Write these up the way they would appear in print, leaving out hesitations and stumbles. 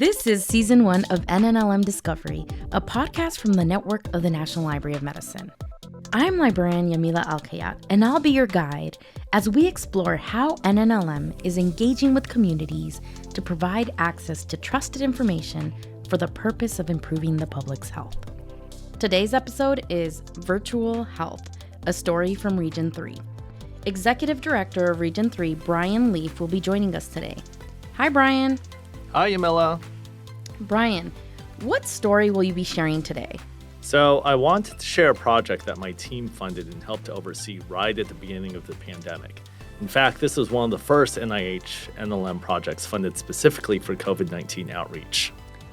This is Season 1 of NNLM Discovery, a podcast from the network of the National Library of Medicine. I'm Librarian Yamila El-Khayat, and I'll be your guide as we explore how NNLM is engaging with communities to provide access to trusted information for the purpose of improving the public's health. Today's episode is Virtual Health, a story from Region 3. Executive Director of Region 3, Brian Leaf, will be joining us today. Hi, Brian. Hi, Yamila. Brian, what story will you be sharing today? So I wanted to share a project that my team funded and helped to oversee right at the beginning of the pandemic. In fact, this was one of the first NIH NLM projects funded specifically for COVID-19 outreach.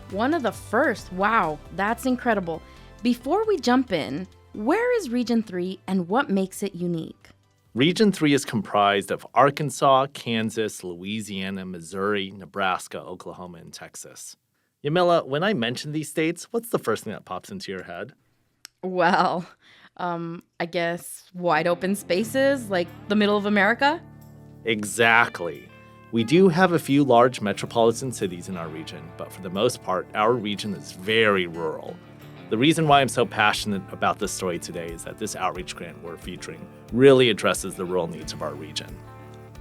One of the first? Wow, that's incredible. Before we jump in, where is Region 3 and what makes it unique? Region 3 is comprised of Arkansas, Kansas, Louisiana, Missouri, Nebraska, Oklahoma, and Texas. Yamila, when I mention these states, what's the first thing that pops into your head? Well, I guess wide open spaces, like the middle of America? Exactly. We do have a few large metropolitan cities in our region, but for the most part, our region is very rural. The reason why I'm so passionate about this story today is that this outreach grant we're featuring really addresses the rural needs of our region.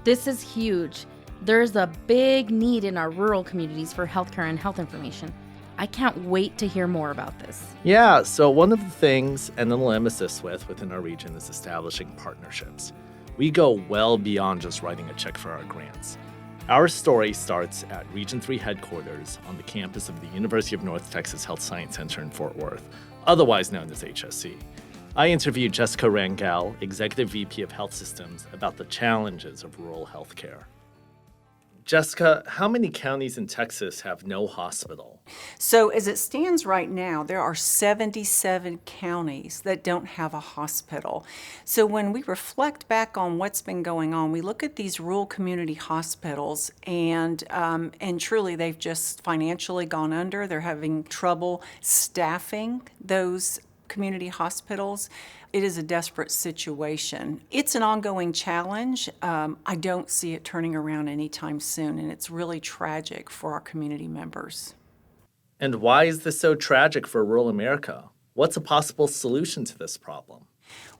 This is huge. There's a big need in our rural communities for healthcare and health information. I can't wait to hear more about this. Yeah, so one of the things NNLM assists with within our region is establishing partnerships. We go well beyond just writing a check for our grants. Our story starts at Region 3 headquarters on the campus of the University of North Texas Health Science Center in Fort Worth, otherwise known as HSC. I interviewed Jessica Rangel, Executive VP of Health Systems, about the challenges of rural healthcare. Jessica, how many counties in Texas have no hospital? So as it stands right now, there are 77 counties that don't have a hospital. So when we reflect back on what's been going on, we look at these rural community hospitals and truly they've just financially gone under. They're having trouble staffing those community hospitals. It is a desperate situation. It's an ongoing challenge. I don't see it turning around anytime soon, and it's really tragic for our community members. And why is this so tragic for rural America? What's a possible solution to this problem?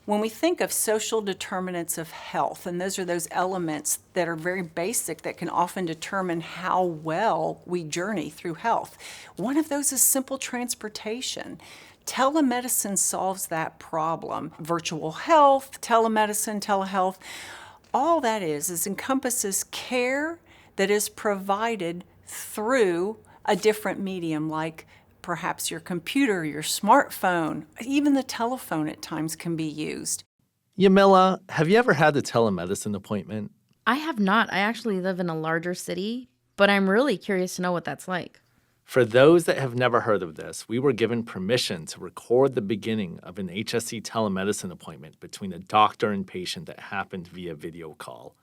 When we think of social determinants of health, and those are those elements that are very basic that can often determine how well we journey through health, one of those is simple transportation. Telemedicine solves that problem. Virtual health, telemedicine, telehealth, all that is encompasses care that is provided through a different medium, like perhaps your computer, your smartphone, even the telephone at times can be used. Yamila, have you ever had a telemedicine appointment? I have not. I actually live in a larger city, but I'm really curious to know what that's like. For those that have never heard of this, we were given permission to record the beginning of an HSC telemedicine appointment between a doctor and patient that happened via video call.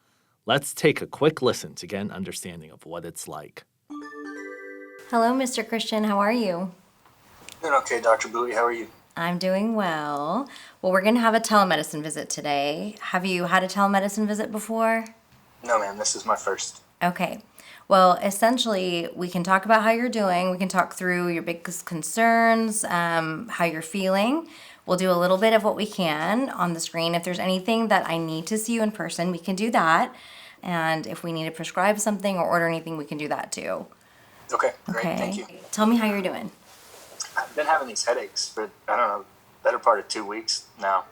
Let's take a quick listen to get an understanding of what it's like. Hello, Mr. Christian. How are you? Doing okay, Dr. Bowie. How are you? I'm doing well. Well, we're going to have a telemedicine visit today. Have you had a telemedicine visit before? No, ma'am. This is my first. Okay. Well, essentially, we can talk about how you're doing. We can talk through your biggest concerns, how you're feeling. We'll do a little bit of what we can on the screen. If there's anything that I need to see you in person, we can do that. And if we need to prescribe something or order anything, we can do that too. Okay, great. Okay. Thank you. Tell me how you're doing. I've been having these headaches for, better part of 2 weeks now.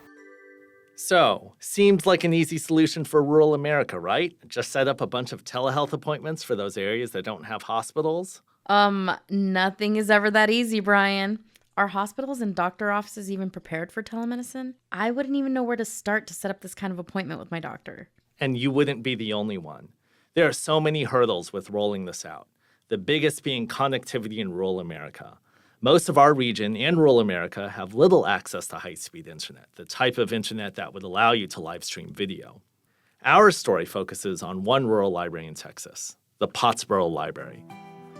So, seems like an easy solution for rural America, right? Just set up a bunch of telehealth appointments for those areas that don't have hospitals? Nothing is ever that easy, Brian. Are hospitals and doctor offices even prepared for telemedicine? I wouldn't even know where to start to set up this kind of appointment with my doctor. And you wouldn't be the only one. There are so many hurdles with rolling this out, the biggest being connectivity in rural America. Most of our region and rural America have little access to high-speed internet, the type of internet that would allow you to live stream video. Our story focuses on one rural library in Texas, the Pottsboro Library.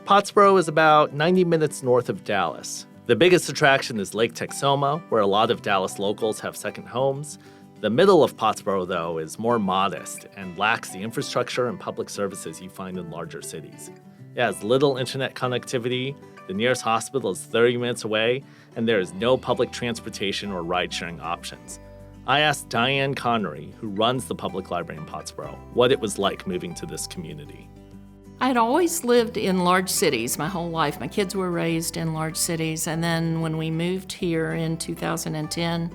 Pottsboro is about 90 minutes north of Dallas. The biggest attraction is Lake Texoma, where a lot of Dallas locals have second homes. The middle of Pottsboro, though, is more modest and lacks the infrastructure and public services you find in larger cities. It has little internet connectivity, the nearest hospital is 30 minutes away, and there is no public transportation or ride-sharing options. I asked Dianne Connery, who runs the public library in Pottsboro, what it was like moving to this community. I'd always lived in large cities my whole life. My kids were raised in large cities, and then when we moved here in 2010,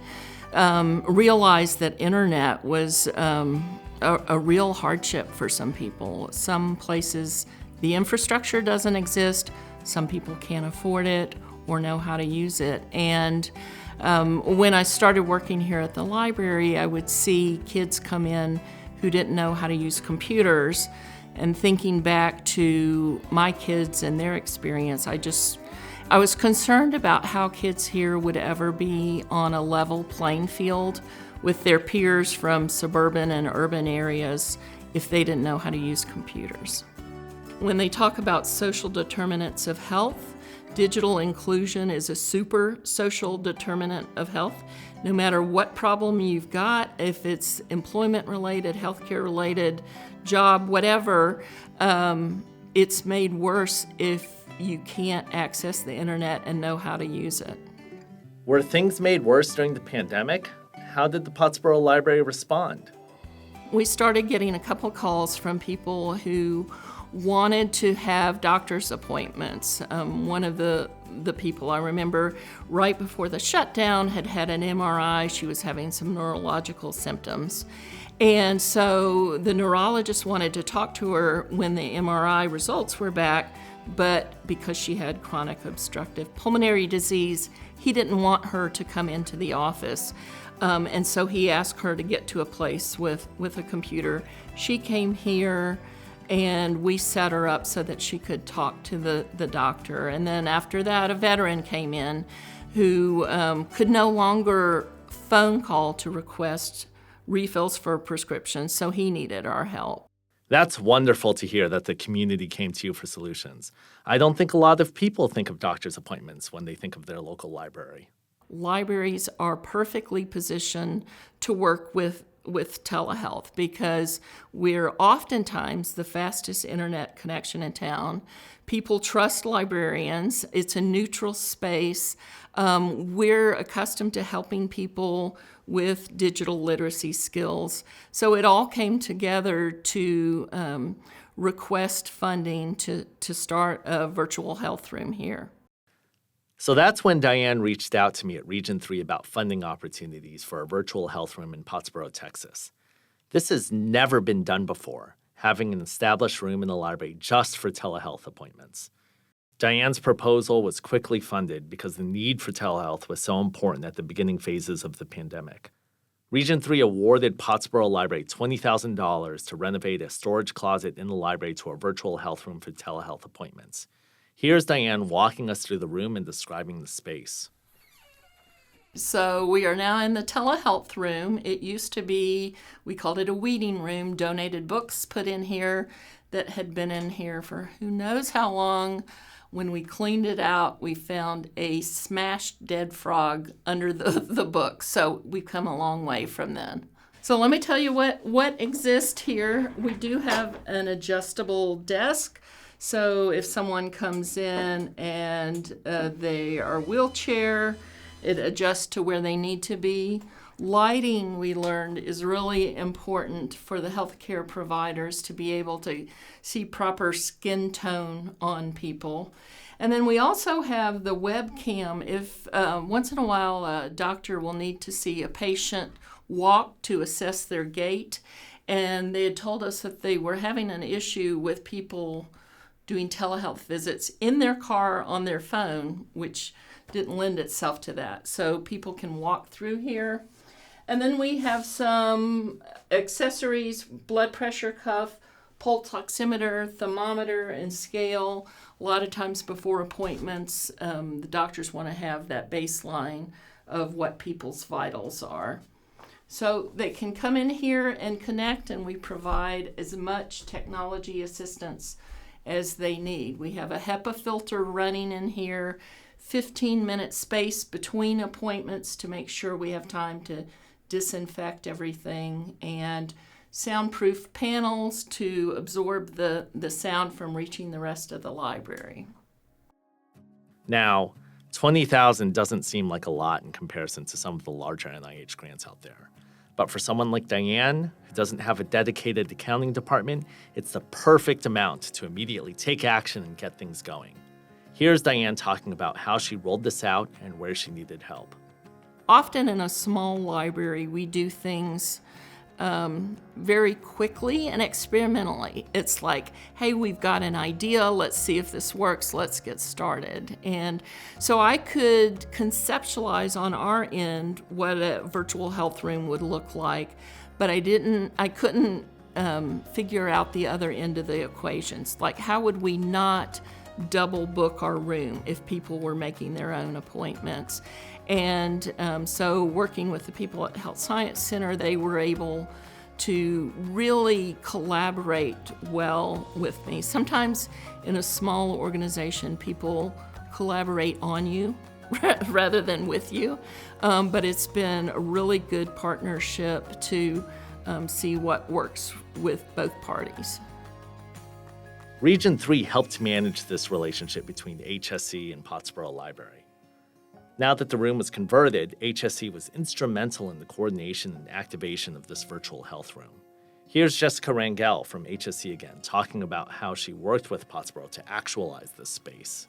realized that internet was a real hardship for some people. Some places the infrastructure doesn't exist, some people can't afford it or know how to use it. And when I started working here at the library, I would see kids come in who didn't know how to use computers. And thinking back to my kids and their experience, I was concerned about how kids here would ever be on a level playing field with their peers from suburban and urban areas if they didn't know how to use computers. When they talk about social determinants of health, digital inclusion is a super social determinant of health. No matter what problem you've got, if it's employment related, healthcare related, job, whatever, it's made worse if you can't access the internet and know how to use it. Were things made worse during the pandemic? How did the Pottsboro Library respond? We started getting a couple calls from people who wanted to have doctor's appointments. One of the people I remember right before the shutdown had an MRI. She was having some neurological symptoms. And so the neurologist wanted to talk to her when the MRI results were back, but because she had chronic obstructive pulmonary disease, he didn't want her to come into the office. And so he asked her to get to a place with a computer. She came here, and we set her up so that she could talk to the doctor. And then after that, a veteran came in who could no longer phone call to request refills for prescriptions, so he needed our help. That's wonderful to hear that the community came to you for solutions. I don't think a lot of people think of doctor's appointments when they think of their local library. Libraries are perfectly positioned to work with telehealth because we're oftentimes the fastest internet connection in town. People trust librarians. It's a neutral space. We're accustomed to helping people with digital literacy skills. So it all came together to request funding to start a virtual health room here. So that's when Dianne reached out to me at Region 3 about funding opportunities for a virtual health room in Pottsboro, Texas. This has never been done before, having an established room in the library just for telehealth appointments. Dianne's proposal was quickly funded because the need for telehealth was so important at the beginning phases of the pandemic. Region 3 awarded Pottsboro Library $20,000 to renovate a storage closet in the library to a virtual health room for telehealth appointments. Here's Dianne walking us through the room and describing the space. So we are now in the telehealth room. It used to be, we called it a weeding room, donated books put in here that had been in here for who knows how long. When we cleaned it out, we found a smashed dead frog under the book. So we've come a long way from then. So let me tell you what exists here. We do have an adjustable desk. So if someone comes in and they are wheelchair, it adjusts to where they need to be. Lighting, we learned, is really important for the healthcare providers to be able to see proper skin tone on people. And then we also have the webcam. If once in a while a doctor will need to see a patient walk to assess their gait, and they had told us that they were having an issue with people doing telehealth visits in their car on their phone, which didn't lend itself to that. So people can walk through here. And then we have some accessories, blood pressure cuff, pulse oximeter, thermometer, and scale. A lot of times before appointments, the doctors want to have that baseline of what people's vitals are. So they can come in here and connect, and we provide as much technology assistance as they need. We have a HEPA filter running in here, 15-minute space between appointments to make sure we have time to disinfect everything, and soundproof panels to absorb the sound from reaching the rest of the library. Now, 20,000 doesn't seem like a lot in comparison to some of the larger NIH grants out there. But for someone like Dianne, who doesn't have a dedicated accounting department, it's the perfect amount to immediately take action and get things going. Here's Dianne talking about how she rolled this out and where she needed help. Often in a small library, we do things very quickly and experimentally. It's like, hey, we've got an idea, let's see if this works, let's get started. And so I could conceptualize on our end what a virtual health room would look like, but I couldn't figure out the other end of the equations. Like, how would we not double book our room if people were making their own appointments? And so working with the people at Health Science Center, they were able to really collaborate well with me. Sometimes in a small organization, people collaborate on you rather than with you. But it's been a really good partnership to see what works with both parties. Region 3 helped manage this relationship between HSC and Pottsboro Library. Now that the room was converted, HSC was instrumental in the coordination and activation of this virtual health room. Here's Jessica Rangel from HSC again, talking about how she worked with Pottsboro to actualize this space.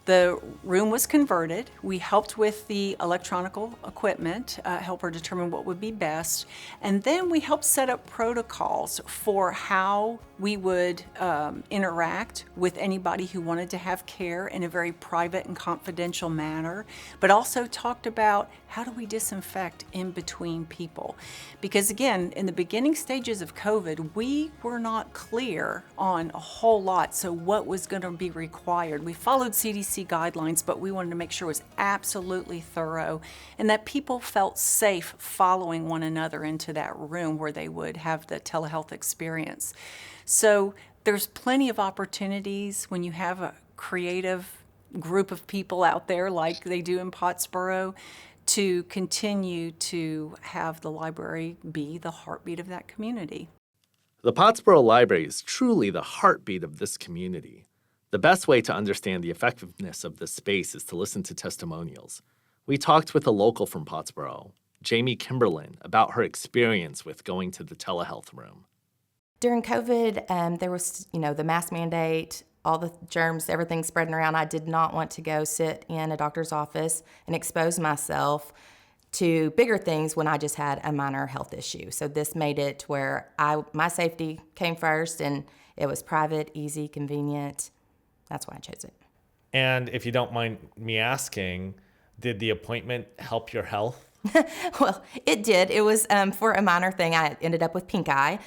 The room was converted. We helped with the electronic equipment, help her determine what would be best. And then we helped set up protocols for how we would interact with anybody who wanted to have care in a very private and confidential manner, but also talked about how do we disinfect in between people. Because again, in the beginning stages of COVID, we were not clear on a whole lot, so what was going to be required. We followed CDC guidelines, but we wanted to make sure it was absolutely thorough and that people felt safe following one another into that room where they would have the telehealth experience. So there's plenty of opportunities when you have a creative group of people out there like they do in Pottsboro to continue to have the library be the heartbeat of that community. The Pottsboro Library is truly the heartbeat of this community. The best way to understand the effectiveness of this space is to listen to testimonials. We talked with a local from Pottsboro, Jamie Kimberlin, about her experience with going to the telehealth room. During COVID, there was, the mask mandate, all the germs, everything spreading around. I did not want to go sit in a doctor's office and expose myself to bigger things when I just had a minor health issue. So this made it where my safety came first, and it was private, easy, convenient. That's why I chose it. And if you don't mind me asking, did the appointment help your health? Well, it did. It was for a minor thing. I ended up with pink eye.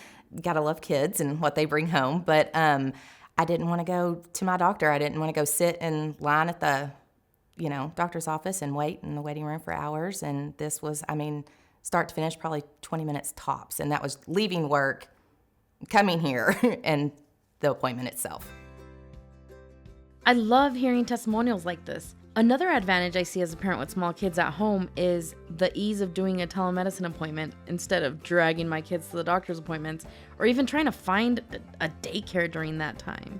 Gotta love kids and what they bring home. But I didn't want to go to my doctor. I didn't want to go sit in line at the, doctor's office and wait in the waiting room for hours. And this was, start to finish, probably 20 minutes tops. And that was leaving work, coming here, and the appointment itself. I love hearing testimonials like this. Another advantage I see as a parent with small kids at home is the ease of doing a telemedicine appointment instead of dragging my kids to the doctor's appointments or even trying to find a daycare during that time.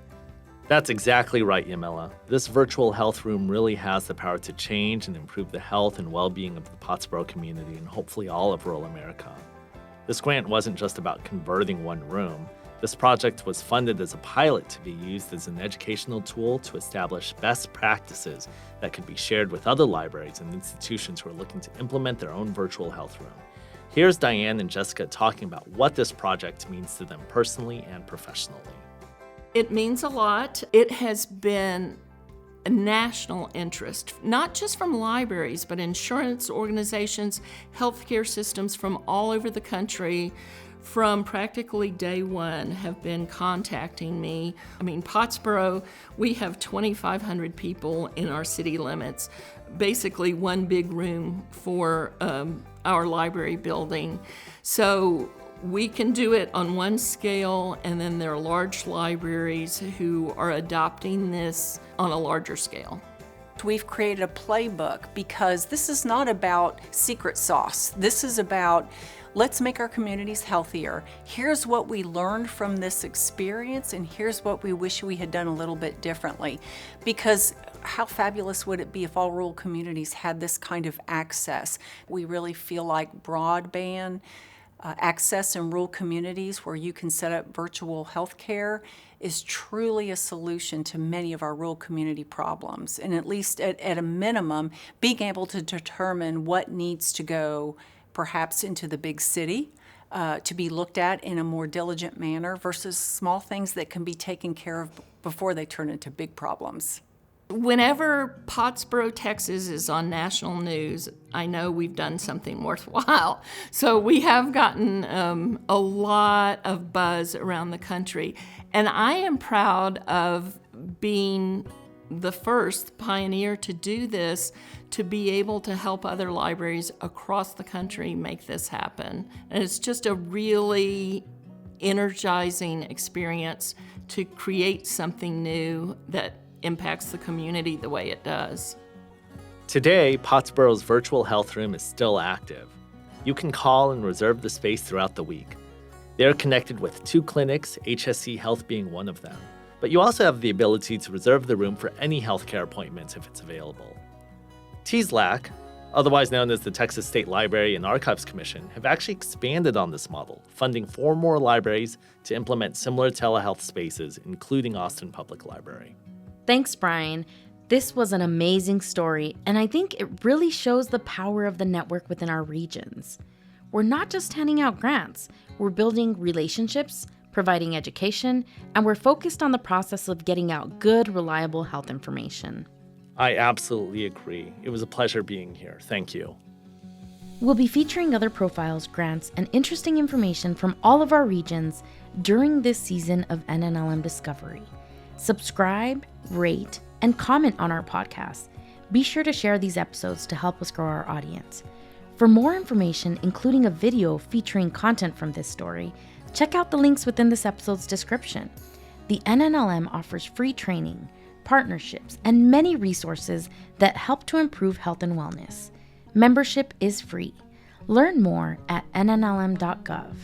That's exactly right, Yamila. This virtual health room really has the power to change and improve the health and well-being of the Pottsboro community and hopefully all of rural America. This grant wasn't just about converting one room. This project was funded as a pilot to be used as an educational tool to establish best practices that could be shared with other libraries and institutions who are looking to implement their own virtual health room. Here's Dianne and Jessica talking about what this project means to them personally and professionally. It means a lot. It has been a national interest, not just from libraries, but insurance organizations, healthcare systems from all over the country. From practically day one have been contacting me. Pottsboro, we have 2,500 people in our city limits, basically one big room for our library building. So we can do it on one scale, and then there are large libraries who are adopting this on a larger scale. We've created a playbook because this is not about secret sauce. This is about Let's make our communities healthier. Here's what we learned from this experience, and here's what we wish we had done a little bit differently. Because how fabulous would it be if all rural communities had this kind of access? We really feel like broadband access in rural communities where you can set up virtual health care is truly a solution to many of our rural community problems. And at least at a minimum, being able to determine what needs to go perhaps into the big city to be looked at in a more diligent manner versus small things that can be taken care of before they turn into big problems. Whenever Pottsboro, Texas is on national news, I know we've done something worthwhile. So we have gotten a lot of buzz around the country. And I am proud of being the first pioneer to do this, to be able to help other libraries across the country make this happen. And it's just a really energizing experience to create something new that impacts the community the way it does. Today, Pottsboro's virtual health room is still active. You can call and reserve the space throughout the week. They are connected with 2 clinics, HSC Health being one of them. But you also have the ability to reserve the room for any healthcare appointments if it's available. TSLAC, otherwise known as the Texas State Library and Archives Commission, have actually expanded on this model, funding 4 more libraries to implement similar telehealth spaces, including Austin Public Library. Thanks, Brian. This was an amazing story, and I think it really shows the power of the network within our regions. We're not just handing out grants, we're building relationships, providing education, and we're focused on the process of getting out good, reliable health information. I absolutely agree. It was a pleasure being here. Thank you. We'll be featuring other profiles, grants, and interesting information from all of our regions during this season of NNLM Discovery. Subscribe, rate, and comment on our podcast. Be sure to share these episodes to help us grow our audience. For more information, including a video featuring content from this story, check out the links within this episode's description. The NNLM offers free training, partnerships, and many resources that help to improve health and wellness. Membership is free. Learn more at nnlm.gov.